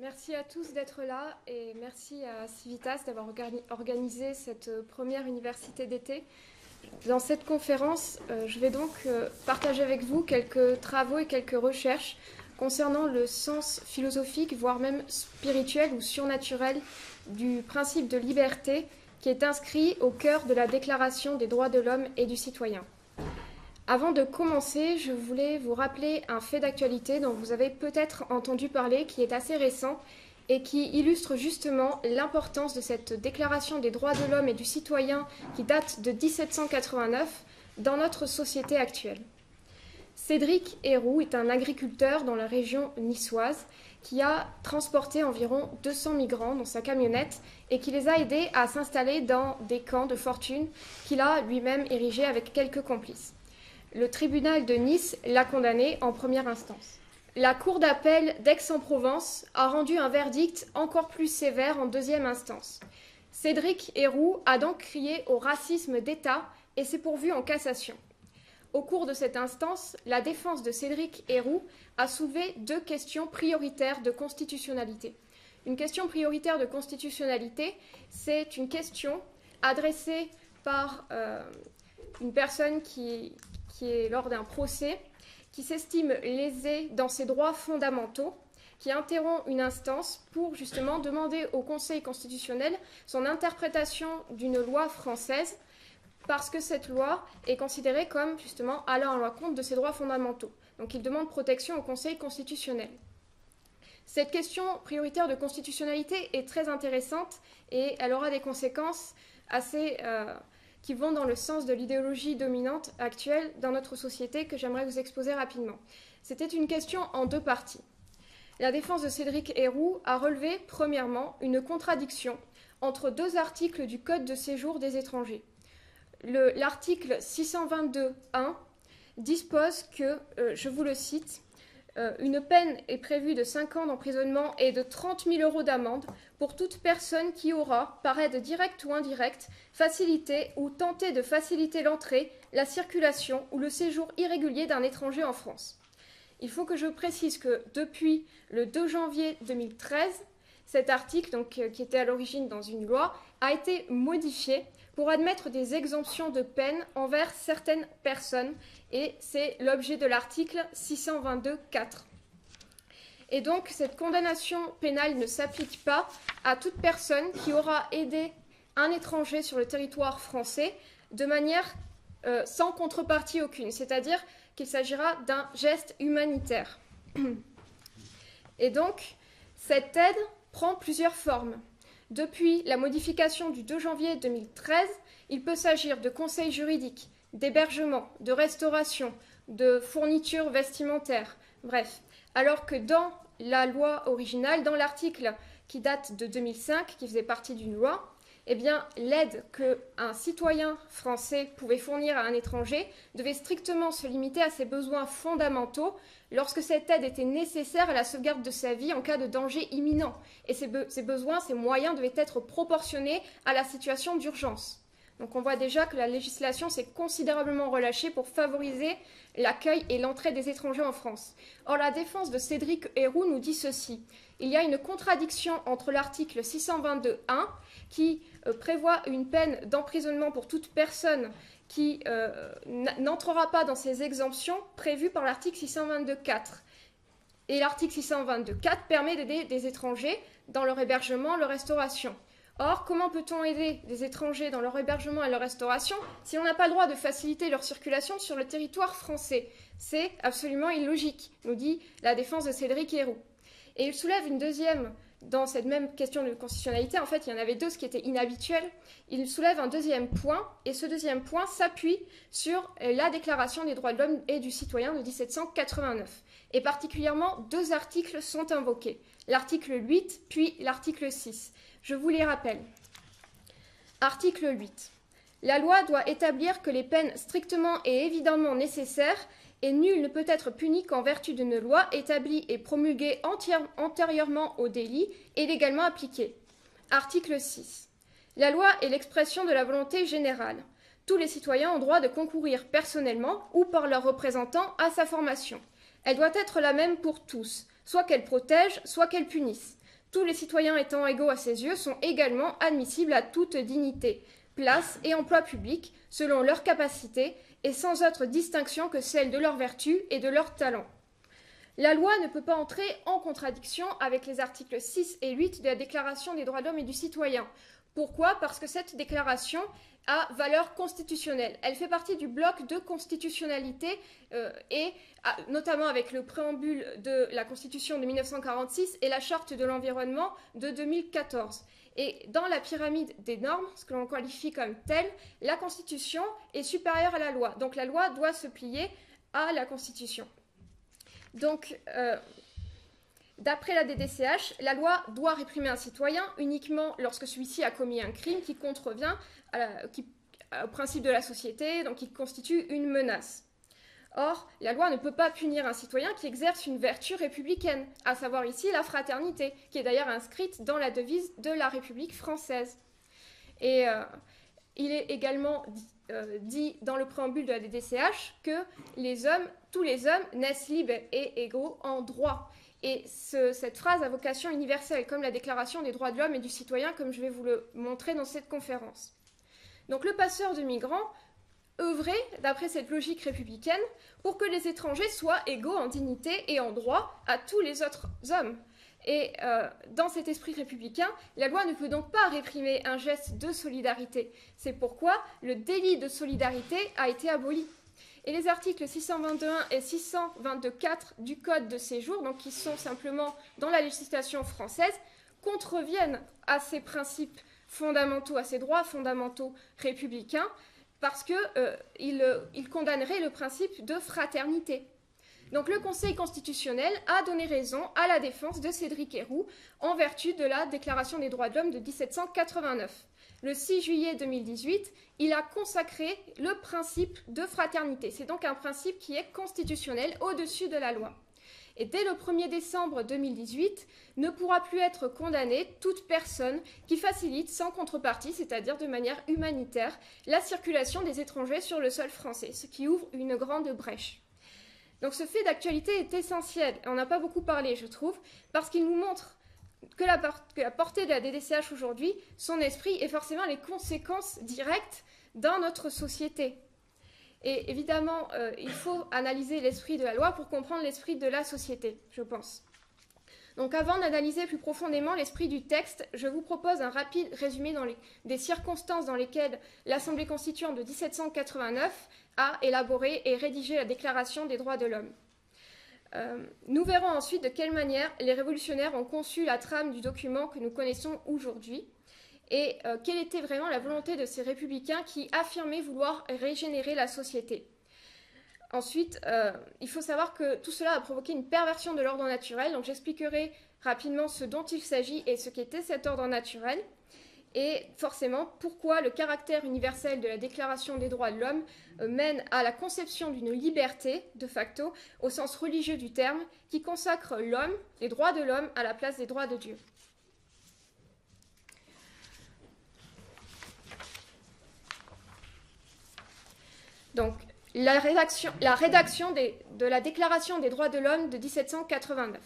Merci à tous d'être là et merci à Civitas d'avoir organisé cette première université d'été. Dans cette conférence, je vais donc partager avec vous quelques travaux et quelques recherches concernant le sens philosophique, voire même spirituel ou surnaturel du principe de liberté qui est inscrit au cœur de la Déclaration des droits de l'homme et du citoyen. Avant de commencer, je voulais vous rappeler un fait d'actualité dont vous avez peut-être entendu parler, qui est assez récent et qui illustre justement l'importance de cette Déclaration des droits de l'homme et du citoyen qui date de 1789 dans notre société actuelle. Cédric Héroux est un agriculteur dans la région niçoise qui a transporté environ 200 migrants dans sa camionnette et qui les a aidés à s'installer dans des camps de fortune qu'il a lui-même érigés avec quelques complices. Le tribunal de Nice l'a condamné en première instance. La cour d'appel d'Aix-en-Provence a rendu un verdict encore plus sévère en deuxième instance. Cédric Héroux a donc crié au racisme d'État et s'est pourvu en cassation. Au cours de cette instance, la défense de Cédric Héroux a soulevé deux questions prioritaires de constitutionnalité. Une question prioritaire de constitutionnalité, c'est une question adressée par une personne qui est lors d'un procès, qui s'estime lésé dans ses droits fondamentaux, qui interrompt une instance pour justement demander au Conseil constitutionnel son interprétation d'une loi française, parce que cette loi est considérée comme justement allant à l'encontre de ses droits fondamentaux. Donc il demande protection au Conseil constitutionnel. Cette question prioritaire de constitutionnalité est très intéressante et elle aura des conséquences assez qui vont dans le sens de l'idéologie dominante actuelle dans notre société que j'aimerais vous exposer rapidement. C'était une question en deux parties. La défense de Cédric Héroux a relevé, premièrement, une contradiction entre deux articles du Code de séjour des étrangers. L'article 622.1 dispose que, je vous le cite, une peine est prévue de 5 ans d'emprisonnement et de 30 000 € d'amende pour toute personne qui aura, par aide directe ou indirecte, facilité ou tenté de faciliter l'entrée, la circulation ou le séjour irrégulier d'un étranger en France. Il faut que je précise que depuis le 2 janvier 2013, cet article, donc, qui était à l'origine dans une loi, a été modifié pour admettre des exemptions de peine envers certaines personnes, et c'est l'objet de l'article 622.4. Et donc, cette condamnation pénale ne s'applique pas à toute personne qui aura aidé un étranger sur le territoire français de manière sans contrepartie aucune, c'est-à-dire qu'il s'agira d'un geste humanitaire. Et donc, cette aide prend plusieurs formes. Depuis la modification du 2 janvier 2013, il peut s'agir de conseils juridiques, d'hébergement, de restauration, de fournitures vestimentaires, bref. Alors que dans la loi originale, dans l'article qui date de 2005, qui faisait partie d'une loi, eh bien, l'aide qu'un citoyen français pouvait fournir à un étranger devait strictement se limiter à ses besoins fondamentaux lorsque cette aide était nécessaire à la sauvegarde de sa vie en cas de danger imminent. Et ces besoins, ces moyens devaient être proportionnés à la situation d'urgence. Donc on voit déjà que la législation s'est considérablement relâchée pour favoriser l'accueil et l'entrée des étrangers en France. Or, la défense de Cédric Héroux nous dit ceci. Il y a une contradiction entre l'article 622.1 qui prévoit une peine d'emprisonnement pour toute personne qui n'entrera pas dans ces exemptions prévues par l'article 622.4. Et l'article 622.4 permet d'aider des étrangers dans leur hébergement, leur restauration. Or, comment peut-on aider des étrangers dans leur hébergement et leur restauration si on n'a pas le droit de faciliter leur circulation sur le territoire français? C'est absolument illogique, nous dit la défense de Cédric Héroux. Et il soulève une deuxième, dans cette même question de constitutionnalité, en fait il y en avait deux, ce qui était inhabituel, il soulève un deuxième point, et ce deuxième point s'appuie sur la Déclaration des droits de l'homme et du citoyen de 1789. Et particulièrement, deux articles sont invoqués, l'article 8 puis l'article 6. Je vous les rappelle. Article 8. La loi doit établir que les peines strictement et évidemment nécessaires et nul ne peut être puni qu'en vertu d'une loi établie et promulguée antérieurement au délit et légalement appliquée. Article 6. La loi est l'expression de la volonté générale. Tous les citoyens ont droit de concourir personnellement ou par leurs représentants à sa formation. Elle doit être la même pour tous, soit qu'elle protège, soit qu'elle punisse. Tous les citoyens étant égaux à ses yeux sont également admissibles à toute dignité, place et emploi public, selon leurs capacités et sans autre distinction que celle de leur vertu et de leur talent. La loi ne peut pas entrer en contradiction avec les articles 6 et 8 de la Déclaration des droits de l'homme et du citoyen. Pourquoi? Parce que cette déclaration a valeur constitutionnelle. Elle fait partie du bloc de constitutionnalité notamment avec le préambule de la Constitution de 1946 et la Charte de l'environnement de 2014. Et dans la pyramide des normes, ce que l'on qualifie comme telle, la Constitution est supérieure à la loi. Donc la loi doit se plier à la Constitution. Donc, d'après la DDCH, la loi doit réprimer un citoyen uniquement lorsque celui-ci a commis un crime qui contrevient au principe de la société, donc qui constitue une menace. Or, la loi ne peut pas punir un citoyen qui exerce une vertu républicaine, à savoir ici la fraternité, qui est d'ailleurs inscrite dans la devise de la République française. Et il est également dit dans le préambule de la DDCH que tous les hommes naissent libres et égaux en droit. Et cette phrase a vocation universelle, comme la Déclaration des droits de l'homme et du citoyen, comme je vais vous le montrer dans cette conférence. Donc le passeur de migrants œuvrait, d'après cette logique républicaine, pour que les étrangers soient égaux en dignité et en droit à tous les autres hommes. Et dans cet esprit républicain, la loi ne peut donc pas réprimer un geste de solidarité. C'est pourquoi le délit de solidarité a été aboli. Et les articles 621 et 622.4 du Code de séjour, donc qui sont simplement dans la législation française, contreviennent à ces principes fondamentaux, à ces droits fondamentaux républicains, parce qu'ils condamneraient le principe de fraternité. Donc le Conseil constitutionnel a donné raison à la défense de Cédric Herrou en vertu de la Déclaration des droits de l'homme de 1789. Le 6 juillet 2018, il a consacré le principe de fraternité. C'est donc un principe qui est constitutionnel au-dessus de la loi. Et dès le 1er décembre 2018, ne pourra plus être condamnée toute personne qui facilite sans contrepartie, c'est-à-dire de manière humanitaire, la circulation des étrangers sur le sol français, ce qui ouvre une grande brèche. Donc ce fait d'actualité est essentiel, et on n'a pas beaucoup parlé, je trouve, parce qu'il nous montre que la portée de la DDCH aujourd'hui, son esprit et forcément les conséquences directes dans notre société. Et évidemment, il faut analyser l'esprit de la loi pour comprendre l'esprit de la société, je pense. Donc avant d'analyser plus profondément l'esprit du texte, je vous propose un rapide résumé des circonstances dans lesquelles l'Assemblée constituante de 1789 a élaboré et rédigé la Déclaration des droits de l'homme. Nous verrons ensuite de quelle manière les révolutionnaires ont conçu la trame du document que nous connaissons aujourd'hui et quelle était vraiment la volonté de ces républicains qui affirmaient vouloir régénérer la société. Ensuite, il faut savoir que tout cela a provoqué une perversion de l'ordre naturel, donc j'expliquerai rapidement ce dont il s'agit et ce qu'était cet ordre naturel, et forcément pourquoi le caractère universel de la Déclaration des droits de l'homme mène à la conception d'une liberté, de facto, au sens religieux du terme, qui consacre l'homme, les droits de l'homme, à la place des droits de Dieu. Donc, la rédaction de la Déclaration des droits de l'homme de 1789.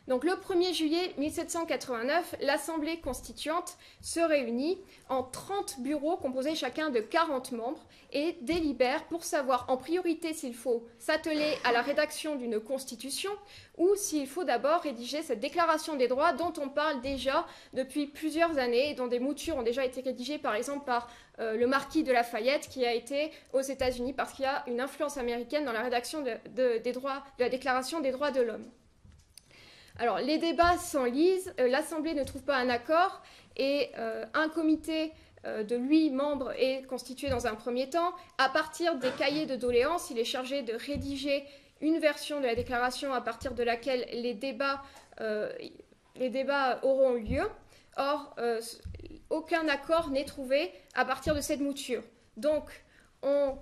Donc le 1er juillet 1789, l'Assemblée constituante se réunit en 30 bureaux composés chacun de 40 membres et délibère pour savoir en priorité s'il faut s'atteler à la rédaction d'une constitution ou s'il faut d'abord rédiger cette déclaration des droits dont on parle déjà depuis plusieurs années et dont des moutures ont déjà été rédigées par exemple par le marquis de Lafayette qui a été aux États-Unis parce qu'il y a une influence américaine dans la rédaction de la Déclaration des droits de l'homme. Alors, les débats s'enlisent, l'Assemblée ne trouve pas un accord et un comité de 8 membres est constitué dans un premier temps. À partir des cahiers de doléances, il est chargé de rédiger une version de la déclaration à partir de laquelle les débats auront lieu. Or, aucun accord n'est trouvé à partir de cette mouture. Donc, on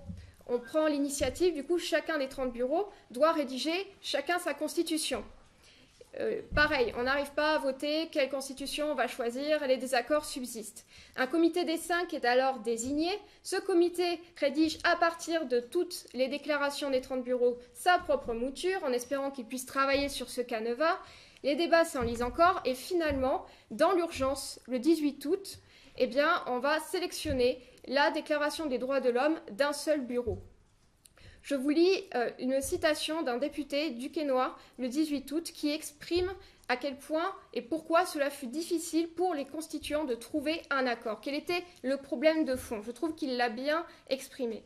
prend l'initiative, du coup, chacun des 30 bureaux doit rédiger chacun sa constitution. Pareil, on n'arrive pas à voter quelle constitution on va choisir, les désaccords subsistent. Un comité des 5 est alors désigné. Ce comité rédige à partir de toutes les déclarations des 30 bureaux sa propre mouture, en espérant qu'il puisse travailler sur ce canevas. Les débats s'enlisent encore et finalement, dans l'urgence, le 18 août, eh bien, on va sélectionner la Déclaration des droits de l'homme d'un seul bureau. Je vous lis une citation d'un député duquesnois le 18 août qui exprime à quel point et pourquoi cela fut difficile pour les constituants de trouver un accord. Quel était le problème de fond? Je trouve qu'il l'a bien exprimé.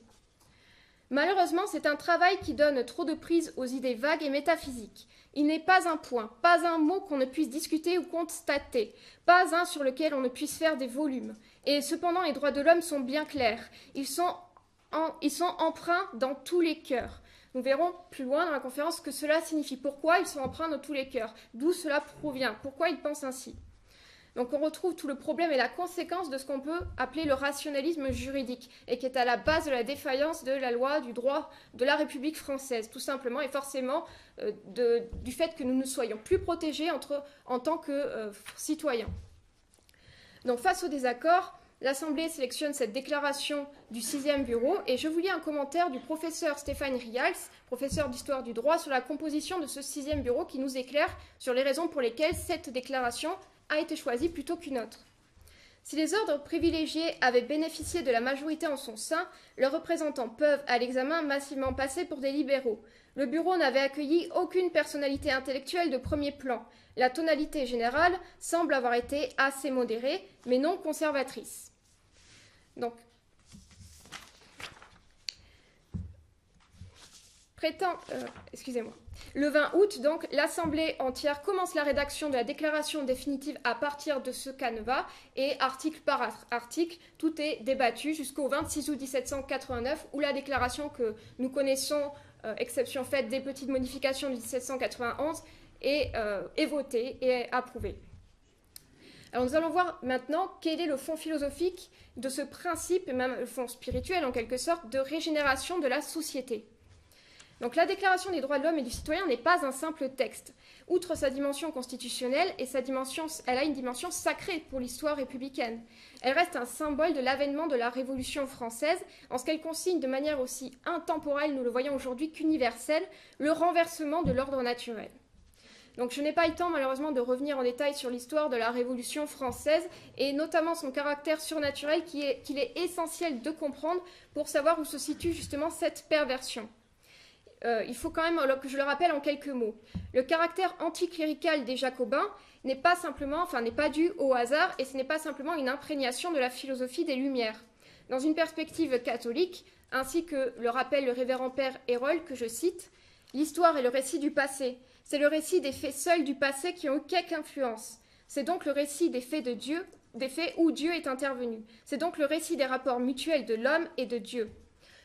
Malheureusement, c'est un travail qui donne trop de prise aux idées vagues et métaphysiques. Il n'est pas un point, pas un mot qu'on ne puisse discuter ou constater, pas un sur lequel on ne puisse faire des volumes. Et cependant, les droits de l'homme sont bien clairs. Ils sont empreints dans tous les cœurs. Nous verrons plus loin dans la conférence ce que cela signifie. Pourquoi ils sont empreints dans tous les cœurs? D'où cela provient? Pourquoi ils pensent ainsi? Donc on retrouve tout le problème et la conséquence de ce qu'on peut appeler le rationalisme juridique et qui est à la base de la défaillance de la loi, du droit de la République française, tout simplement, et forcément du fait que nous ne soyons plus protégés en tant que citoyens. Donc face au désaccord, l'Assemblée sélectionne cette déclaration du 6e bureau et je vous lis un commentaire du professeur Stéphane Rials, professeur d'histoire du droit, sur la composition de ce 6e bureau qui nous éclaire sur les raisons pour lesquelles cette déclaration a été choisie plutôt qu'une autre. Si les ordres privilégiés avaient bénéficié de la majorité en son sein, leurs représentants peuvent, à l'examen, massivement passer pour des libéraux. Le bureau n'avait accueilli aucune personnalité intellectuelle de premier plan. La tonalité générale semble avoir été assez modérée, mais non conservatrice. Donc, le 20 août, donc, l'Assemblée entière commence la rédaction de la déclaration définitive à partir de ce canevas et article par article, tout est débattu jusqu'au 26 août 1789 où la déclaration que nous connaissons, exception faite des petites modifications de 1791, est votée et est approuvée. Alors nous allons voir maintenant quel est le fond philosophique de ce principe, et même le fond spirituel en quelque sorte, de régénération de la société. Donc la Déclaration des droits de l'homme et du citoyen n'est pas un simple texte. Outre sa dimension constitutionnelle, elle a une dimension sacrée pour l'histoire républicaine. Elle reste un symbole de l'avènement de la Révolution française, en ce qu'elle consigne de manière aussi intemporelle, nous le voyons aujourd'hui, qu'universelle, le renversement de l'ordre naturel. Donc je n'ai pas eu le temps malheureusement de revenir en détail sur l'histoire de la Révolution française et notamment son caractère surnaturel qu'il est essentiel de comprendre pour savoir où se situe justement cette perversion. Il faut quand même que je le rappelle en quelques mots. Le caractère anticlérical des Jacobins n'est pas dû au hasard et ce n'est pas simplement une imprégnation de la philosophie des Lumières. Dans une perspective catholique, ainsi que le rappelle le révérend père Hérold, que je cite, « L'histoire est le récit du passé. C'est le récit des faits seuls du passé qui ont eu quelque influence. C'est donc le récit des faits de Dieu, des faits où Dieu est intervenu. C'est donc le récit des rapports mutuels de l'homme et de Dieu. »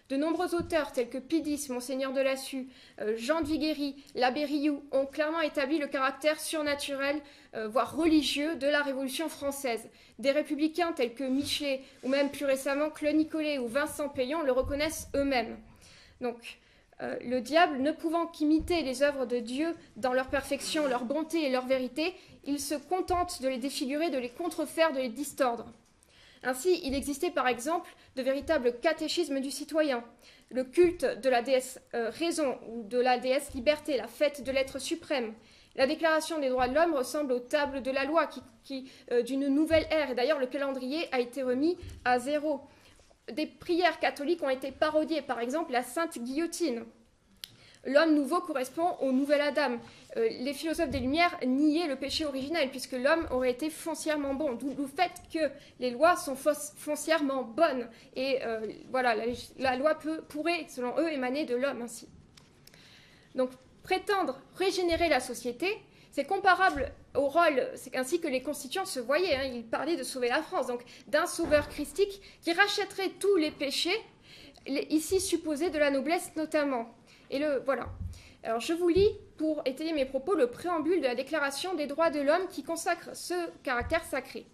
De nombreux auteurs tels que Pidis, Monseigneur de Lassus, Jean de Viguerie, l'abbé Rioux ont clairement établi le caractère surnaturel, voire religieux, de la Révolution française. Des républicains tels que Michelet, ou même plus récemment Claude Nicollet ou Vincent Payon le reconnaissent eux-mêmes. Donc, le diable, ne pouvant qu'imiter les œuvres de Dieu dans leur perfection, leur bonté et leur vérité, il se contente de les défigurer, de les contrefaire, de les distordre. Ainsi, il existait par exemple de véritables catéchismes du citoyen, le culte de la déesse raison ou de la déesse liberté, la fête de l'être suprême. La Déclaration des droits de l'homme ressemble aux tables de la loi d'une nouvelle ère, et d'ailleurs le calendrier a été remis à zéro. Des prières catholiques ont été parodiées, par exemple la Sainte Guillotine. L'homme nouveau correspond au nouvel Adam. Les philosophes des Lumières niaient le péché originel, puisque l'homme aurait été foncièrement bon, d'où le fait que les lois sont foncièrement bonnes. Et voilà, la loi pourrait, selon eux, émaner de l'homme ainsi. Donc, prétendre régénérer la société, c'est comparable au rôle, ainsi que les constituants se voyaient, hein, ils parlaient de sauver la France, donc d'un sauveur christique qui rachèterait tous les péchés, ici supposés de la noblesse notamment. Et voilà. Alors je vous lis, pour étayer mes propos, le préambule de la Déclaration des droits de l'homme qui consacre ce caractère sacré.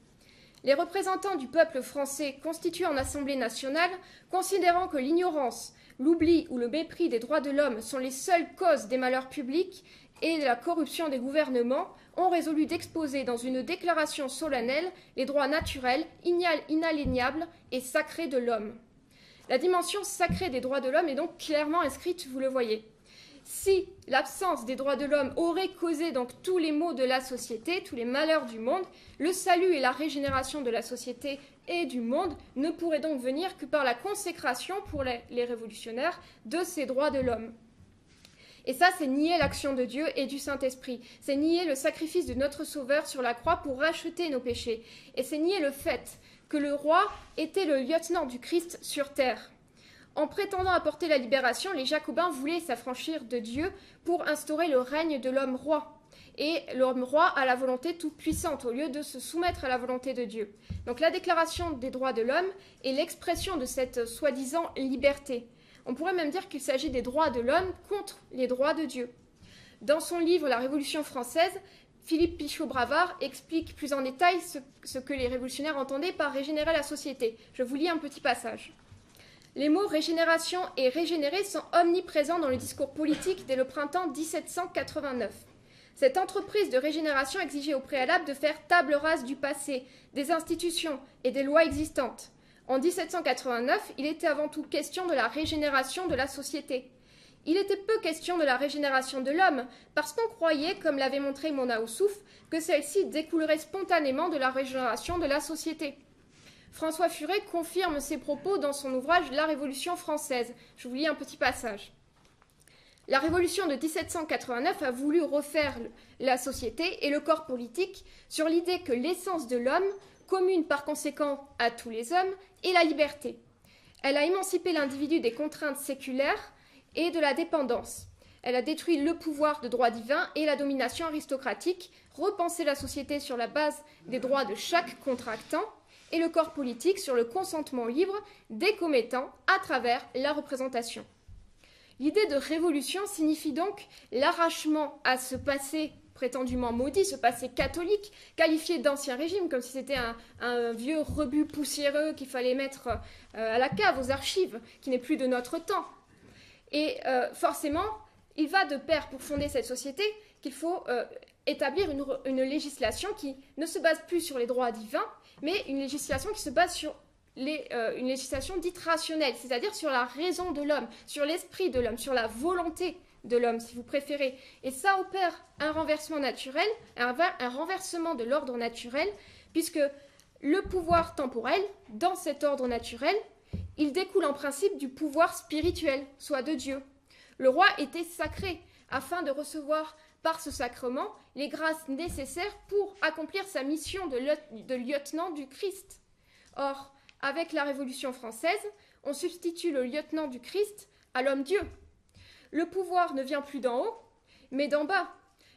Les représentants du peuple français constitués en Assemblée nationale, considérant que l'ignorance, l'oubli ou le mépris des droits de l'homme sont les seules causes des malheurs publics et de la corruption des gouvernements, ont résolu d'exposer dans une déclaration solennelle les droits naturels, inaliénables et sacrés de l'homme. La dimension sacrée des droits de l'homme est donc clairement inscrite, vous le voyez. si l'absence des droits de l'homme aurait causé donc tous les maux de la société, tous les malheurs du monde, le salut et la régénération de la société et du monde ne pourraient donc venir que par la consécration pour les révolutionnaires de ces droits de l'homme. Et ça, c'est nier l'action de Dieu et du Saint-Esprit. C'est nier le sacrifice de notre Sauveur sur la croix pour racheter nos péchés. Et c'est nier le fait que le roi était le lieutenant du Christ sur terre. En prétendant apporter la libération, les Jacobins voulaient s'affranchir de Dieu pour instaurer le règne de l'homme roi. Et l'homme roi a la volonté toute puissante au lieu de se soumettre à la volonté de Dieu. Donc la déclaration des droits de l'homme est l'expression de cette soi-disant liberté. On pourrait même dire qu'il s'agit des droits de l'homme contre les droits de Dieu. Dans son livre La Révolution française, Philippe Pichot-Bravard explique plus en détail ce que les révolutionnaires entendaient par régénérer la société. Je vous lis un petit passage. Les mots régénération et régénérer sont omniprésents dans le discours politique dès le printemps 1789. Cette entreprise de régénération exigeait au préalable de faire table rase du passé, des institutions et des lois existantes. En 1789, il était avant tout question de la régénération de la société. Il était peu question de la régénération de l'homme, parce qu'on croyait, comme l'avait montré Mona Oussouf, que celle-ci découlerait spontanément de la régénération de la société. François Furet confirme ces propos dans son ouvrage La Révolution française. Je vous lis un petit passage. La Révolution de 1789 a voulu refaire la société et le corps politique sur l'idée que l'essence de l'homme, commune par conséquent à tous les hommes, est la liberté. Elle a émancipé l'individu des contraintes séculaires et de la dépendance. Elle a détruit le pouvoir de droit divin et la domination aristocratique, repensé la société sur la base des droits de chaque contractant et le corps politique sur le consentement libre des commettants à travers la représentation. L'idée de révolution signifie donc l'arrachement à ce passé prétendument maudit, ce passé catholique, qualifié d'ancien régime, comme si c'était un vieux rebut poussiéreux qu'il fallait mettre à la cave, aux archives, qui n'est plus de notre temps. Et forcément, il va de pair pour fonder cette société qu'il faut établir une législation qui ne se base plus sur les droits divins, mais une législation qui se base sur une législation dite rationnelle, c'est-à-dire sur la raison de l'homme, sur l'esprit de l'homme, sur la volonté de l'homme, si vous préférez. Et ça opère un renversement naturel, un renversement de l'ordre naturel, puisque le pouvoir temporel, dans cet ordre naturel, il découle en principe du pouvoir spirituel, soit de Dieu. Le roi était sacré, afin de recevoir par ce sacrement les grâces nécessaires pour accomplir sa mission de lieutenant du Christ. Or, avec la Révolution française, on substitue le lieutenant du Christ à l'homme-dieu. Le pouvoir ne vient plus d'en haut, mais d'en bas.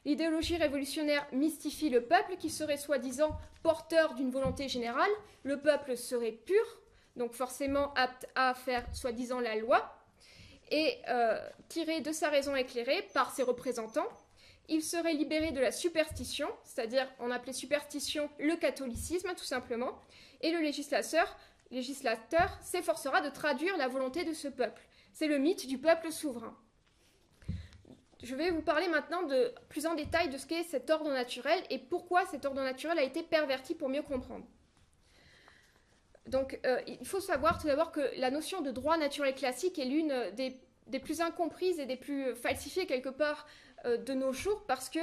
L'idéologie révolutionnaire mystifie le peuple qui serait soi-disant porteur d'une volonté générale. Le peuple serait pur, donc forcément apte à faire soi-disant la loi, et tiré de sa raison éclairée par ses représentants. Il serait libéré de la superstition, c'est-à-dire on appelait superstition le catholicisme tout simplement, et le législateur s'efforcera de traduire la volonté de ce peuple. C'est le mythe du peuple souverain. Je vais vous parler maintenant plus en détail de ce qu'est cet ordre naturel et pourquoi cet ordre naturel a été perverti pour mieux comprendre. Donc, il faut savoir tout d'abord que la notion de droit naturel classique est l'une des plus incomprises et des plus falsifiées quelque part de nos jours, parce que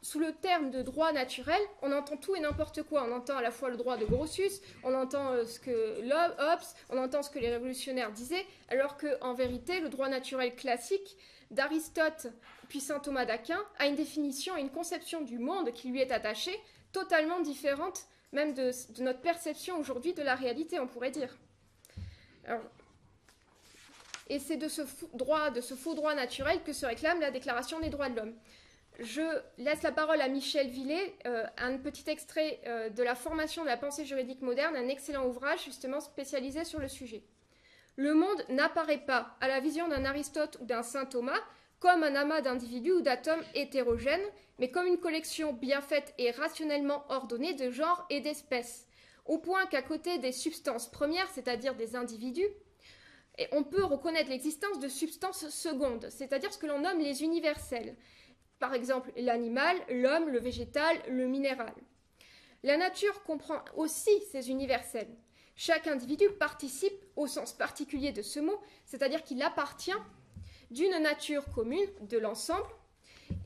sous le terme de droit naturel, on entend tout et n'importe quoi. On entend à la fois le droit de Grotius, on entend ce que Hobbes, on entend ce que les révolutionnaires disaient, alors qu'en vérité, le droit naturel classique d'Aristote puis saint Thomas d'Aquin a une définition et une conception du monde qui lui est attachée, totalement différente même de notre perception aujourd'hui de la réalité, on pourrait dire. Alors, et c'est de ce faux droit naturel que se réclame la Déclaration des droits de l'homme. Je laisse la parole à Michel Villet, un petit extrait de la formation de la pensée juridique moderne, un excellent ouvrage justement spécialisé sur le sujet. Le monde n'apparaît pas, à la vision d'un Aristote ou d'un saint Thomas, comme un amas d'individus ou d'atomes hétérogènes, mais comme une collection bien faite et rationnellement ordonnée de genres et d'espèces, au point qu'à côté des substances premières, c'est-à-dire des individus, on peut reconnaître l'existence de substances secondes, c'est-à-dire ce que l'on nomme les universels. Par exemple, l'animal, l'homme, le végétal, le minéral. La nature comprend aussi ces universels. Chaque individu participe, au sens particulier de ce mot, c'est-à-dire qu'il appartient, d'une nature commune, de l'ensemble,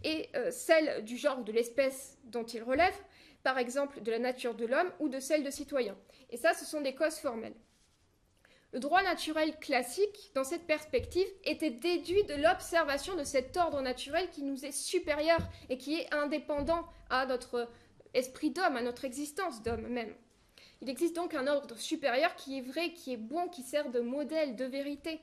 et celle du genre ou de l'espèce dont il relève, par exemple de la nature de l'homme ou de celle de citoyen. Et ça, ce sont des causes formelles. Le droit naturel classique, dans cette perspective, était déduit de l'observation de cet ordre naturel qui nous est supérieur et qui est indépendant à notre esprit d'homme, à notre existence d'homme même. Il existe donc un ordre supérieur qui est vrai, qui est bon, qui sert de modèle, de vérité.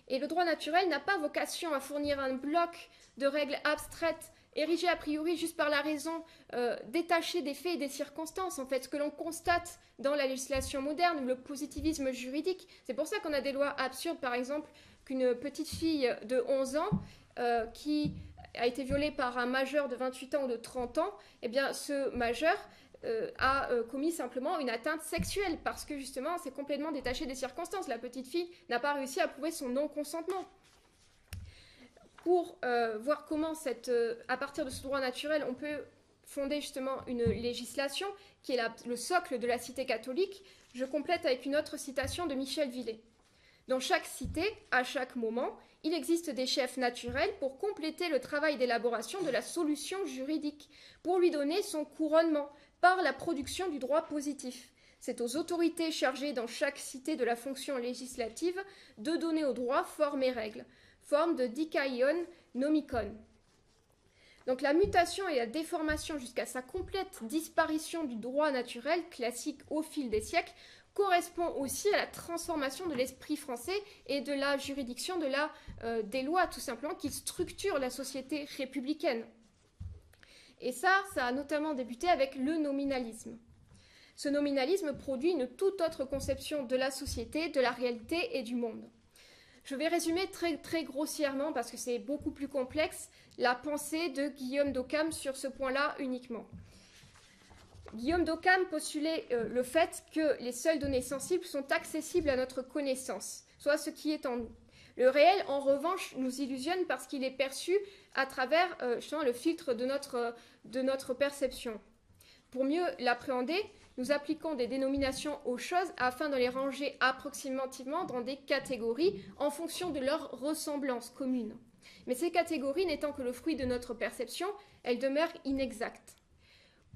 Et le droit naturel n'a pas vocation à fournir un bloc de règles abstraites, érigées a priori juste par la raison, détachées des faits et des circonstances. En fait, ce que l'on constate dans la législation moderne, ou le positivisme juridique, c'est pour ça qu'on a des lois absurdes, par exemple, qu'une petite fille de 11 ans qui a été violée par un majeur de 28 ans ou de 30 ans, eh bien, ce majeur a commis simplement une atteinte sexuelle parce que justement c'est complètement détaché des circonstances. La petite fille n'a pas réussi à prouver son non-consentement. Pour voir comment à partir de ce droit naturel on peut fonder justement une législation qui est le socle de la cité catholique, je complète avec une autre citation de Michel Villet. Dans chaque cité, à chaque moment, il existe des chefs naturels pour compléter le travail d'élaboration de la solution juridique, pour lui donner son couronnement par la production du droit positif. C'est aux autorités chargées dans chaque cité de la fonction législative de donner au droit forme et règles, forme de dikaion nomikon. Donc la mutation et la déformation jusqu'à sa complète disparition du droit naturel classique au fil des siècles correspond aussi à la transformation de l'esprit français et de la juridiction des lois, tout simplement, qui structurent la société républicaine. Et ça a notamment débuté avec le nominalisme. Ce nominalisme produit une toute autre conception de la société, de la réalité et du monde. Je vais résumer très, très grossièrement, parce que c'est beaucoup plus complexe, la pensée de Guillaume d'Occam sur ce point-là uniquement. Guillaume d'Occam postulait le fait que les seules données sensibles sont accessibles à notre connaissance, soit ce qui est en nous. Le réel, en revanche, nous illusionne parce qu'il est perçu à travers le filtre de notre perception. Pour mieux l'appréhender, nous appliquons des dénominations aux choses afin de les ranger approximativement dans des catégories en fonction de leur ressemblance commune. Mais ces catégories n'étant que le fruit de notre perception, elles demeurent inexactes.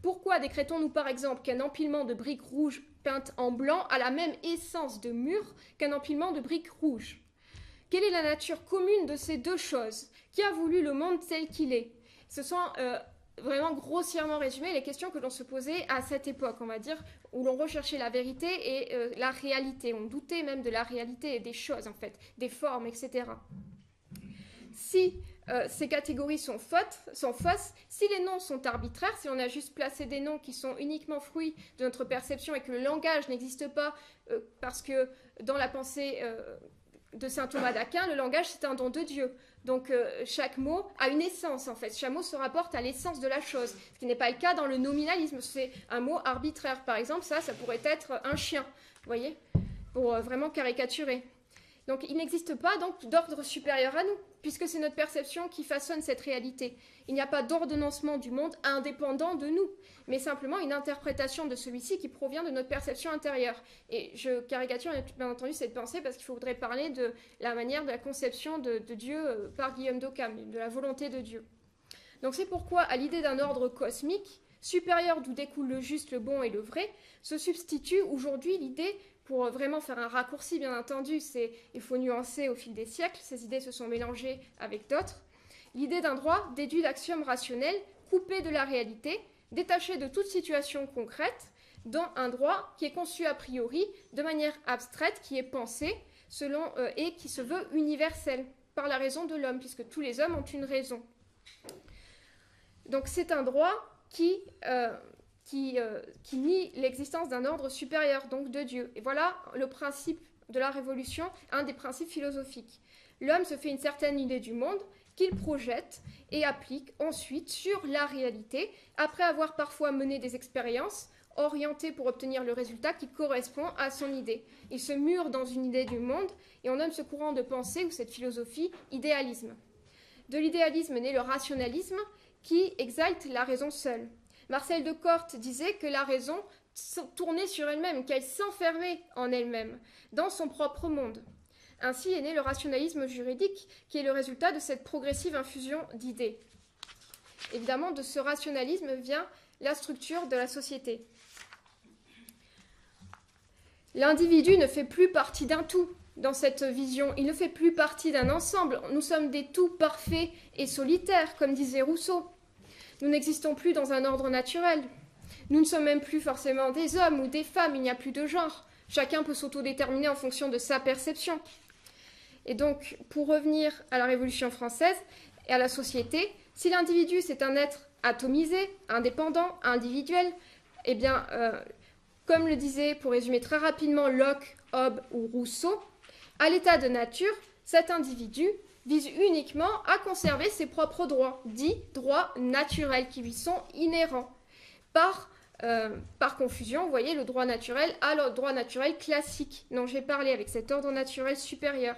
Pourquoi décrétons-nous par exemple qu'un empilement de briques rouges peintes en blanc a la même essence de mur qu'un empilement de briques rouges ? Quelle est la nature commune de ces deux choses ? Qui a voulu le monde tel qu'il est ? Ce sont vraiment grossièrement résumées les questions que l'on se posait à cette époque, on va dire, où l'on recherchait la vérité et la réalité. On doutait même de la réalité des choses, en fait, des formes, etc. Si ces catégories sont fausses, si les noms sont arbitraires, si on a juste placé des noms qui sont uniquement fruits de notre perception et que le langage n'existe pas parce que dans la pensée de saint Thomas d'Aquin, le langage c'est un don de Dieu. Donc chaque mot a une essence en fait. Chaque mot se rapporte à l'essence de la chose, ce qui n'est pas le cas dans le nominalisme. C'est un mot arbitraire. Par exemple, ça pourrait être un chien, vous voyez, pour vraiment caricaturer. Donc il n'existe pas donc d'ordre supérieur à nous, puisque c'est notre perception qui façonne cette réalité. Il n'y a pas d'ordonnancement du monde indépendant de nous, mais simplement une interprétation de celui-ci qui provient de notre perception intérieure. Et je caricature bien entendu cette pensée parce qu'il faudrait parler de la manière de la conception de Dieu par Guillaume d'Occam, de la volonté de Dieu. Donc c'est pourquoi à l'idée d'un ordre cosmique, supérieur d'où découle le juste, le bon et le vrai, se substitue aujourd'hui l'idée, pour vraiment faire un raccourci bien entendu, il faut nuancer au fil des siècles, ces idées se sont mélangées avec d'autres, l'idée d'un droit déduit d'axiomes rationnels, coupé de la réalité, détaché de toute situation concrète, dans un droit qui est conçu a priori de manière abstraite, qui est pensé et qui se veut universel par la raison de l'homme, puisque tous les hommes ont une raison. Donc c'est un droit qui nie l'existence d'un ordre supérieur, donc de Dieu. Et voilà le principe de la révolution, un des principes philosophiques. L'homme se fait une certaine idée du monde qu'il projette et applique ensuite sur la réalité, après avoir parfois mené des expériences orientées pour obtenir le résultat qui correspond à son idée. Il se mure dans une idée du monde et on nomme ce courant de pensée ou cette philosophie idéalisme. De l'idéalisme naît le rationalisme qui exalte la raison seule. Marcel de Corte disait que la raison tournait sur elle-même, qu'elle s'enfermait en elle-même, dans son propre monde. Ainsi est né le rationalisme juridique, qui est le résultat de cette progressive infusion d'idées. Évidemment, de ce rationalisme vient la structure de la société. L'individu ne fait plus partie d'un tout dans cette vision, il ne fait plus partie d'un ensemble. Nous sommes des tout parfaits et solitaires, comme disait Rousseau. Nous n'existons plus dans un ordre naturel. Nous ne sommes même plus forcément des hommes ou des femmes, il n'y a plus de genre. Chacun peut s'autodéterminer en fonction de sa perception. Et donc, pour revenir à la Révolution française et à la société, si l'individu c'est un être atomisé, indépendant, individuel, eh bien, comme le disait, pour résumer très rapidement, Locke, Hobbes ou Rousseau, à l'état de nature, cet individu vise uniquement à conserver ses propres droits, dits droits naturels, qui lui sont inhérents. Par confusion, vous voyez, le droit naturel à le droit naturel classique dont j'ai parlé, avec cet ordre naturel supérieur.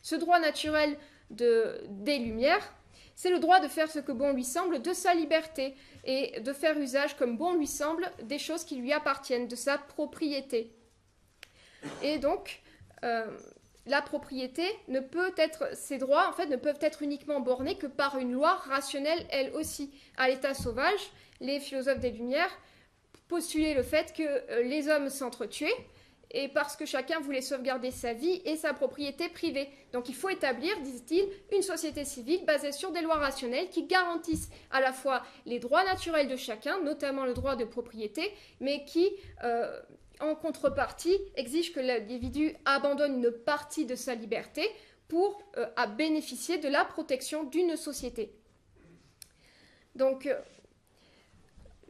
Ce droit naturel des Lumières, c'est le droit de faire ce que bon lui semble de sa liberté et de faire usage comme bon lui semble des choses qui lui appartiennent, de sa propriété. Et donc, la propriété ne peut être, ces droits en fait ne peuvent être uniquement bornés que par une loi rationnelle elle aussi. À l'état sauvage, les philosophes des Lumières postulaient le fait que les hommes s'entretuaient et parce que chacun voulait sauvegarder sa vie et sa propriété privée. Donc il faut établir, disent-ils, une société civile basée sur des lois rationnelles qui garantissent à la fois les droits naturels de chacun, notamment le droit de propriété, mais qui, en contrepartie, exigent que l'individu abandonne une partie de sa liberté pour bénéficier de la protection d'une société. Donc,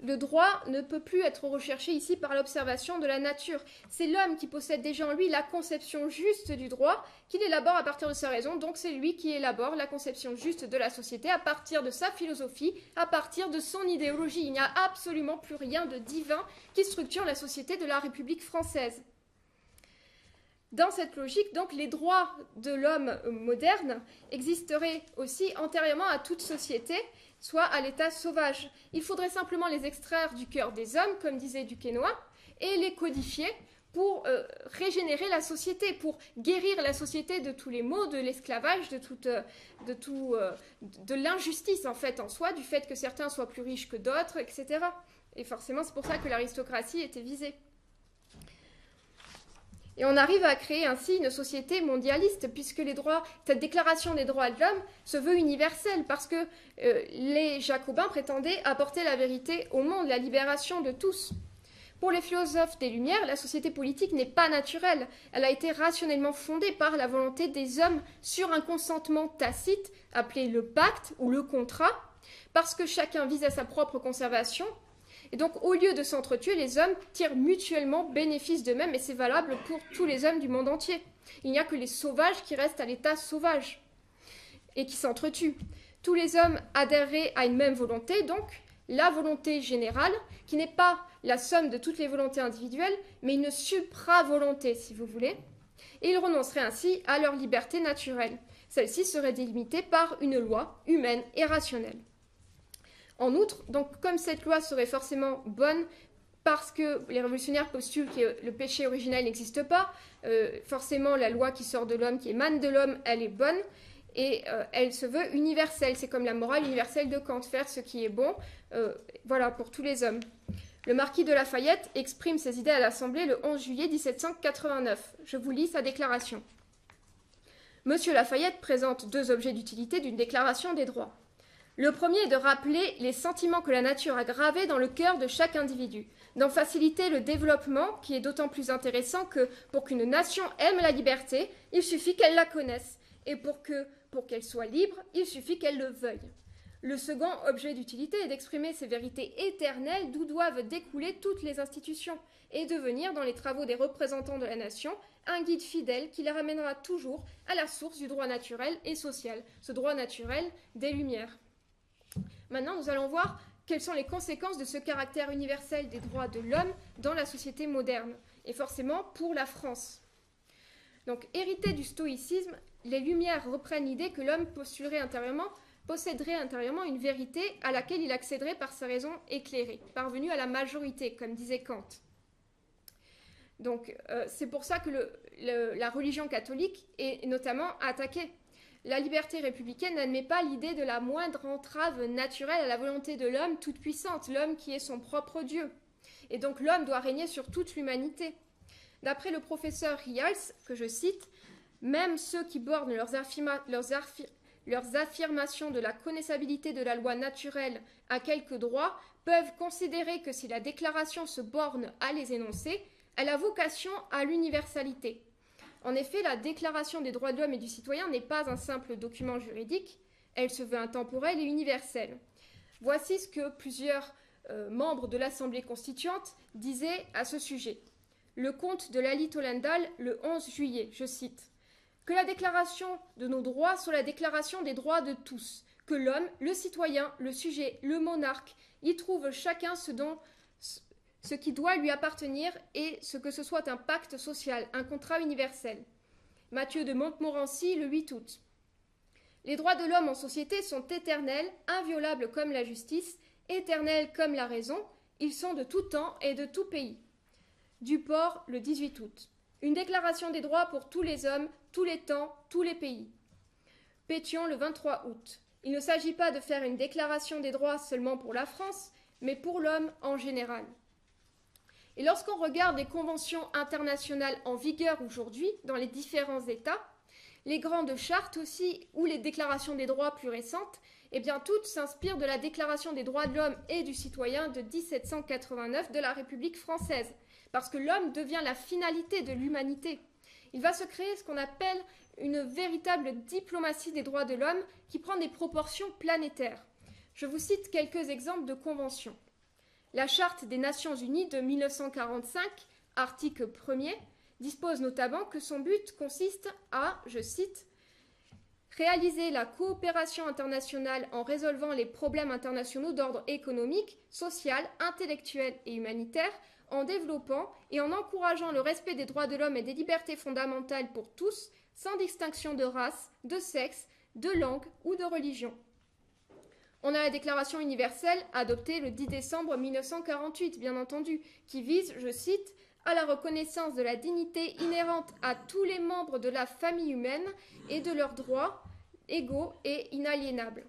le droit ne peut plus être recherché ici par l'observation de la nature. C'est l'homme qui possède déjà en lui la conception juste du droit, qu'il élabore à partir de sa raison. Donc c'est lui qui élabore la conception juste de la société à partir de sa philosophie, à partir de son idéologie. Il n'y a absolument plus rien de divin qui structure la société de la République française. Dans cette logique, donc, les droits de l'homme moderne existeraient aussi antérieurement à toute société, soit à l'état sauvage. Il faudrait simplement les extraire du cœur des hommes, comme disait Duquesnoy, et les codifier pour régénérer la société, pour guérir la société de tous les maux, de l'esclavage, de l'injustice en fait en soi, du fait que certains soient plus riches que d'autres, etc. Et forcément, c'est pour ça que l'aristocratie était visée. Et on arrive à créer ainsi une société mondialiste, puisque cette déclaration des droits de l'homme se veut universelle, parce que les Jacobins prétendaient apporter la vérité au monde, la libération de tous. Pour les philosophes des Lumières, la société politique n'est pas naturelle. Elle a été rationnellement fondée par la volonté des hommes sur un consentement tacite, appelé le pacte ou le contrat, parce que chacun vise à sa propre conservation. Et donc, au lieu de s'entretuer, les hommes tirent mutuellement bénéfice d'eux-mêmes, et c'est valable pour tous les hommes du monde entier. Il n'y a que les sauvages qui restent à l'état sauvage et qui s'entretuent. Tous les hommes adhéreraient à une même volonté, donc la volonté générale, qui n'est pas la somme de toutes les volontés individuelles, mais une supra-volonté, si vous voulez, et ils renonceraient ainsi à leur liberté naturelle. Celle-ci serait délimitée par une loi humaine et rationnelle. En outre, donc, comme cette loi serait forcément bonne, parce que les révolutionnaires postulent que le péché originel n'existe pas, forcément la loi qui sort de l'homme, qui émane de l'homme, elle est bonne, et elle se veut universelle. C'est comme la morale universelle de Kant, faire ce qui est bon, voilà, pour tous les hommes. Le marquis de Lafayette exprime ses idées à l'Assemblée le 11 juillet 1789. Je vous lis sa déclaration. Monsieur Lafayette présente deux objets d'utilité d'une déclaration des droits. Le premier est de rappeler les sentiments que la nature a gravés dans le cœur de chaque individu, d'en faciliter le développement, qui est d'autant plus intéressant que, pour qu'une nation aime la liberté, il suffit qu'elle la connaisse, et pour qu'elle soit libre, il suffit qu'elle le veuille. Le second objet d'utilité est d'exprimer ces vérités éternelles d'où doivent découler toutes les institutions, et devenir, dans les travaux des représentants de la nation, un guide fidèle qui les ramènera toujours à la source du droit naturel et social, ce droit naturel des Lumières. Maintenant, nous allons voir quelles sont les conséquences de ce caractère universel des droits de l'homme dans la société moderne, et forcément pour la France. Donc, hérité du stoïcisme, les Lumières reprennent l'idée que l'homme posséderait intérieurement une vérité à laquelle il accéderait par sa raison éclairée, parvenu à la majorité, comme disait Kant. Donc c'est pour ça que la religion catholique est notamment attaquée. La liberté républicaine n'admet pas l'idée de la moindre entrave naturelle à la volonté de l'homme toute puissante, l'homme qui est son propre Dieu. Et donc l'homme doit régner sur toute l'humanité. D'après le professeur Rials, que je cite, même ceux qui bornent leurs affirmations de la connaissabilité de la loi naturelle à quelques droits peuvent considérer que si la déclaration se borne à les énoncer, elle a vocation à l'universalité. En effet, la Déclaration des droits de l'homme et du citoyen n'est pas un simple document juridique, elle se veut intemporelle et universelle. Voici ce que plusieurs membres de l'Assemblée constituante disaient à ce sujet. Le comte de Lally Tollendal, le 11 juillet, je cite, « Que la déclaration de nos droits soit la déclaration des droits de tous, que l'homme, le citoyen, le sujet, le monarque, y trouve chacun ce qui doit lui appartenir et que ce soit un pacte social, un contrat universel. » Mathieu de Montmorency, le 8 août. Les droits de l'homme en société sont éternels, inviolables comme la justice, éternels comme la raison, ils sont de tout temps et de tout pays. Duport, le 18 août. Une déclaration des droits pour tous les hommes, tous les temps, tous les pays. Pétion, le 23 août. Il ne s'agit pas de faire une déclaration des droits seulement pour la France, mais pour l'homme en général. Et lorsqu'on regarde les conventions internationales en vigueur aujourd'hui dans les différents États, les grandes chartes aussi, ou les déclarations des droits plus récentes, eh bien toutes s'inspirent de la Déclaration des droits de l'homme et du citoyen de 1789 de la République française, parce que l'homme devient la finalité de l'humanité. Il va se créer ce qu'on appelle une véritable diplomatie des droits de l'homme qui prend des proportions planétaires. Je vous cite quelques exemples de conventions. La Charte des Nations Unies de 1945, article 1er, dispose notamment que son but consiste à, je cite, « réaliser la coopération internationale en résolvant les problèmes internationaux d'ordre économique, social, intellectuel et humanitaire, en développant et en encourageant le respect des droits de l'homme et des libertés fondamentales pour tous, sans distinction de race, de sexe, de langue ou de religion. » On a la Déclaration universelle adoptée le 10 décembre 1948, bien entendu, qui vise, je cite, « à la reconnaissance de la dignité inhérente à tous les membres de la famille humaine et de leurs droits égaux et inaliénables. »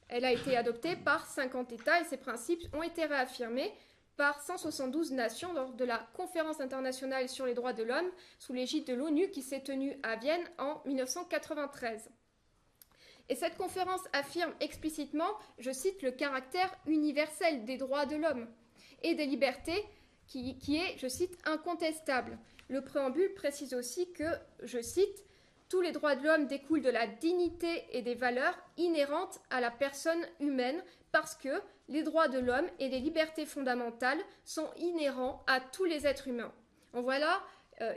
Elle a été adoptée par 50 États et ses principes ont été réaffirmés par 172 nations lors de la Conférence internationale sur les droits de l'homme sous l'égide de l'ONU qui s'est tenue à Vienne en 1993. Et cette conférence affirme explicitement, je cite, le caractère universel des droits de l'homme et des libertés qui est, je cite, incontestable. Le préambule précise aussi que, je cite, tous les droits de l'homme découlent de la dignité et des valeurs inhérentes à la personne humaine parce que les droits de l'homme et les libertés fondamentales sont inhérents à tous les êtres humains. En voilà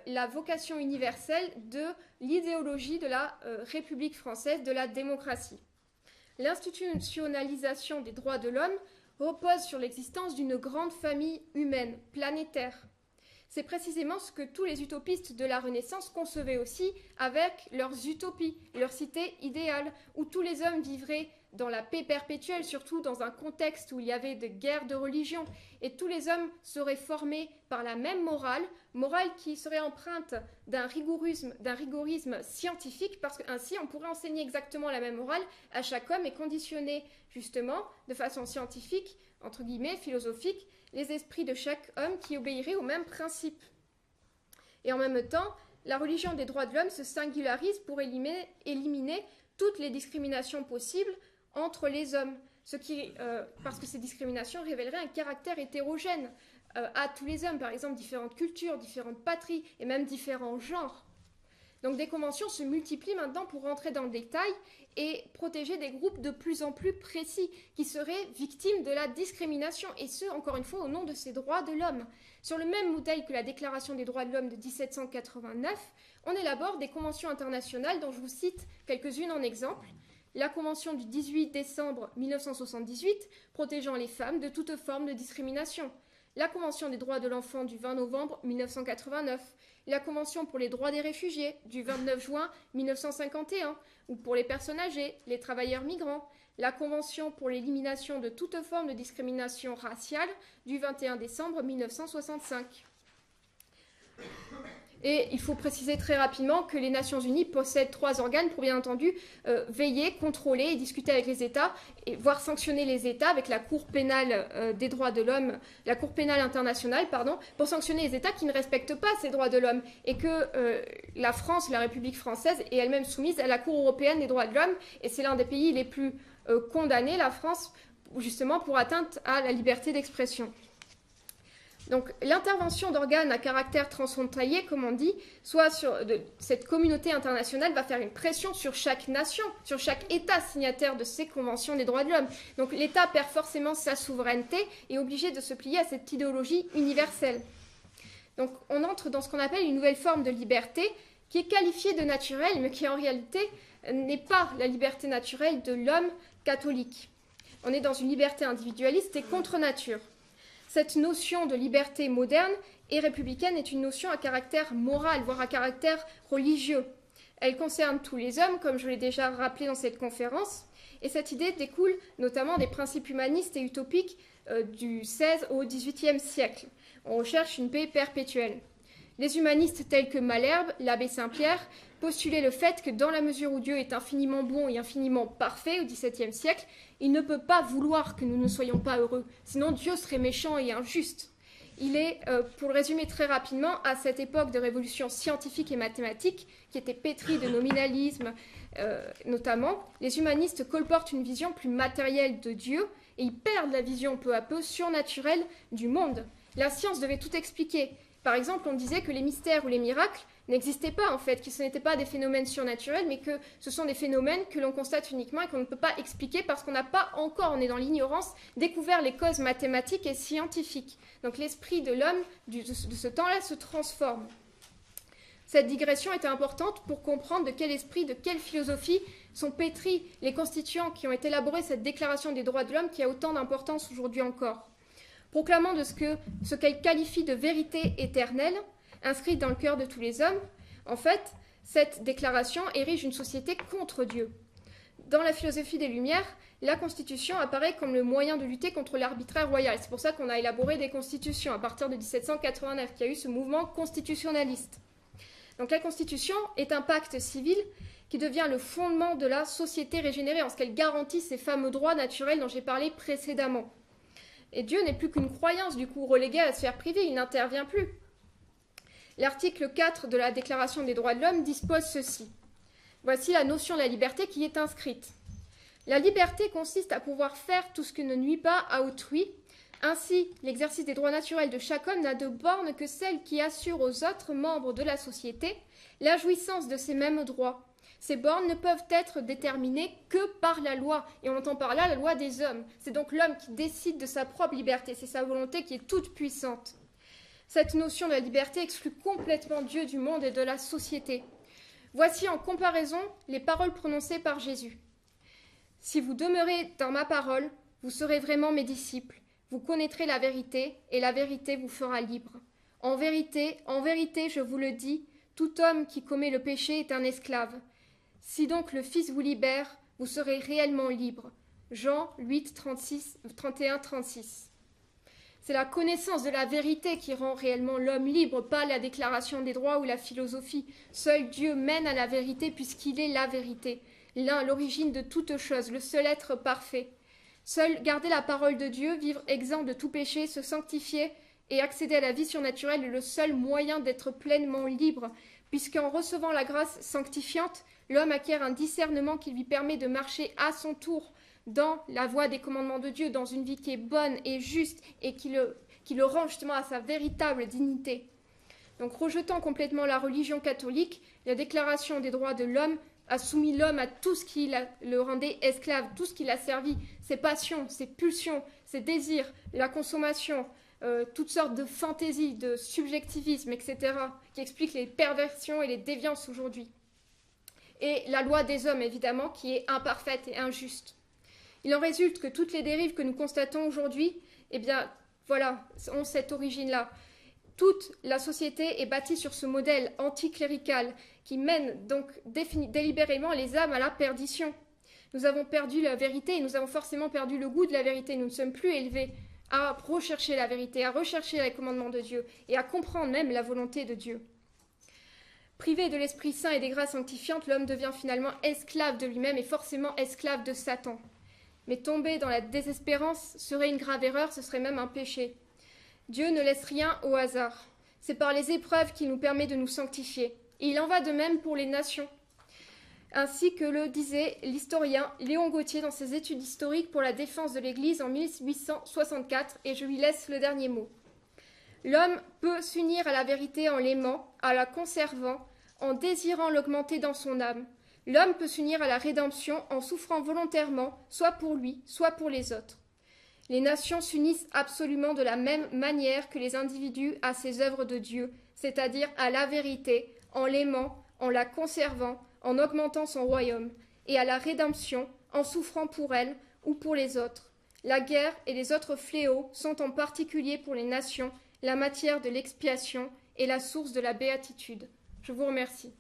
la vocation universelle de l'idéologie de la République française, de la démocratie. L'institutionnalisation des droits de l'homme repose sur l'existence d'une grande famille humaine, planétaire. C'est précisément ce que tous les utopistes de la Renaissance concevaient aussi avec leurs utopies, leurs cités idéales, où tous les hommes vivraient dans la paix perpétuelle, surtout dans un contexte où il y avait de guerres de religion, et tous les hommes seraient formés par la même morale qui serait empreinte d'un rigorisme scientifique, parce qu'ainsi on pourrait enseigner exactement la même morale à chaque homme et conditionner justement de façon scientifique, entre guillemets, philosophique, les esprits de chaque homme qui obéiraient aux mêmes principes. Et en même temps, la religion des droits de l'homme se singularise pour éliminer toutes les discriminations possibles entre les hommes, parce que ces discriminations révéleraient un caractère hétérogène à tous les hommes, par exemple différentes cultures, différentes patries et même différents genres. Donc des conventions se multiplient maintenant pour rentrer dans le détail et protéger des groupes de plus en plus précis qui seraient victimes de la discrimination, et ce, encore une fois, au nom de ces droits de l'homme. Sur le même modèle que la Déclaration des droits de l'homme de 1789, on élabore des conventions internationales dont je vous cite quelques-unes en exemple. La Convention du 18 décembre 1978 protégeant les femmes de toute forme de discrimination. La Convention des droits de l'enfant du 20 novembre 1989, la Convention pour les droits des réfugiés du 29 juin 1951, ou pour les personnes âgées, les travailleurs migrants, la Convention pour l'élimination de toute forme de discrimination raciale du 21 décembre 1965. Et il faut préciser très rapidement que les Nations Unies possèdent 3 organes pour bien entendu veiller, contrôler et discuter avec les États, et voire sanctionner les États avec la Cour pénale des droits de l'homme, la Cour pénale internationale, pardon, pour sanctionner les États qui ne respectent pas ces droits de l'homme. Et que la France, la République française, est elle-même soumise à la Cour européenne des droits de l'homme, et c'est l'un des pays les plus condamnés, la France, justement pour atteinte à la liberté d'expression. Donc l'intervention d'organes à caractère transfrontalier, comme on dit, soit cette communauté internationale va faire une pression sur chaque nation, sur chaque État signataire de ces conventions des droits de l'homme. Donc l'État perd forcément sa souveraineté et est obligé de se plier à cette idéologie universelle. Donc on entre dans ce qu'on appelle une nouvelle forme de liberté qui est qualifiée de naturelle, mais qui en réalité n'est pas la liberté naturelle de l'homme catholique. On est dans une liberté individualiste et contre nature. Cette notion de liberté moderne et républicaine est une notion à caractère moral, voire à caractère religieux. Elle concerne tous les hommes, comme je l'ai déjà rappelé dans cette conférence, et cette idée découle notamment des principes humanistes et utopiques du XVIe au XVIIIe siècle. On recherche une paix perpétuelle. Les humanistes tels que Malherbe, l'abbé Saint-Pierre, postulaient le fait que dans la mesure où Dieu est infiniment bon et infiniment parfait au XVIIe siècle, il ne peut pas vouloir que nous ne soyons pas heureux, sinon Dieu serait méchant et injuste. Il est, pour le résumer très rapidement, à cette époque de révolution scientifique et mathématique, qui était pétrie de nominalisme notamment, les humanistes colportent une vision plus matérielle de Dieu et ils perdent la vision peu à peu surnaturelle du monde. La science devait tout expliquer. Par exemple, on disait que les mystères ou les miracles n'existaient pas en fait, que ce n'étaient pas des phénomènes surnaturels, mais que ce sont des phénomènes que l'on constate uniquement et qu'on ne peut pas expliquer parce qu'on n'a pas encore, on est dans l'ignorance, découvert les causes mathématiques et scientifiques. Donc l'esprit de l'homme de ce temps-là se transforme. Cette digression était importante pour comprendre de quel esprit, de quelle philosophie sont pétris les constituants qui ont élaboré cette déclaration des droits de l'homme qui a autant d'importance aujourd'hui encore. Proclamant de ce qu'elle qualifie de vérité éternelle, inscrite dans le cœur de tous les hommes, en fait, cette déclaration érige une société contre Dieu. Dans la philosophie des Lumières, la Constitution apparaît comme le moyen de lutter contre l'arbitraire royal. C'est pour ça qu'on a élaboré des constitutions à partir de 1789, qu'il y a eu ce mouvement constitutionnaliste. Donc la Constitution est un pacte civil qui devient le fondement de la société régénérée, en ce qu'elle garantit ces fameux droits naturels dont j'ai parlé précédemment. Et Dieu n'est plus qu'une croyance, du coup, reléguée à la sphère privée, il n'intervient plus. L'article 4 de la Déclaration des droits de l'homme dispose ceci. Voici la notion de la liberté qui est inscrite. La liberté consiste à pouvoir faire tout ce qui ne nuit pas à autrui. Ainsi, l'exercice des droits naturels de chaque homme n'a de borne que celle qui assure aux autres membres de la société la jouissance de ces mêmes droits. Ces bornes ne peuvent être déterminées que par la loi, et on entend par là la loi des hommes. C'est donc l'homme qui décide de sa propre liberté, c'est sa volonté qui est toute puissante. Cette notion de la liberté exclut complètement Dieu du monde et de la société. Voici en comparaison les paroles prononcées par Jésus. « Si vous demeurez dans ma parole, vous serez vraiment mes disciples. Vous connaîtrez la vérité, et la vérité vous fera libre. En vérité, je vous le dis, tout homme qui commet le péché est un esclave. Si donc le Fils vous libère, vous serez réellement libre. » Jean 8, 31, 36. C'est la connaissance de la vérité qui rend réellement l'homme libre, pas la déclaration des droits ou la philosophie. Seul Dieu mène à la vérité puisqu'il est la vérité, l'un à l'origine de toute chose, le seul être parfait. Seul garder la parole de Dieu, vivre exempt de tout péché, se sanctifier et accéder à la vie surnaturelle est le seul moyen d'être pleinement libre, puisqu'en recevant la grâce sanctifiante, l'homme acquiert un discernement qui lui permet de marcher à son tour dans la voie des commandements de Dieu, dans une vie qui est bonne et juste et qui le rend justement à sa véritable dignité. Donc, rejetant complètement la religion catholique, la Déclaration des droits de l'homme a soumis l'homme à tout ce qui le rendait esclave, tout ce qui l'a servi, ses passions, ses pulsions, ses désirs, la consommation, toutes sortes de fantaisies, de subjectivisme, etc., qui expliquent les perversions et les déviances aujourd'hui. Et la loi des hommes, évidemment, qui est imparfaite et injuste. Il en résulte que toutes les dérives que nous constatons aujourd'hui, eh bien, voilà, ont cette origine-là. Toute la société est bâtie sur ce modèle anticlérical qui mène donc délibérément les âmes à la perdition. Nous avons perdu la vérité et nous avons forcément perdu le goût de la vérité. Nous ne sommes plus élevés à rechercher la vérité, à rechercher les commandements de Dieu et à comprendre même la volonté de Dieu. Privé de l'Esprit Saint et des grâces sanctifiantes, l'homme devient finalement esclave de lui-même et forcément esclave de Satan. Mais tomber dans la désespérance serait une grave erreur, ce serait même un péché. Dieu ne laisse rien au hasard. C'est par les épreuves qu'il nous permet de nous sanctifier. Et il en va de même pour les nations. Ainsi que le disait l'historien Léon Gauthier dans ses études historiques pour la défense de l'Église en 1864, et je lui laisse le dernier mot. L'homme peut s'unir à la vérité en l'aimant, en la conservant, en désirant l'augmenter dans son âme. L'homme peut s'unir à la rédemption en souffrant volontairement, soit pour lui, soit pour les autres. Les nations s'unissent absolument de la même manière que les individus à ces œuvres de Dieu, c'est-à-dire à la vérité, en l'aimant, en la conservant, en augmentant son royaume, et à la rédemption, en souffrant pour elle ou pour les autres. La guerre et les autres fléaux sont en particulier pour les nations la matière de l'expiation et la source de la béatitude. Je vous remercie.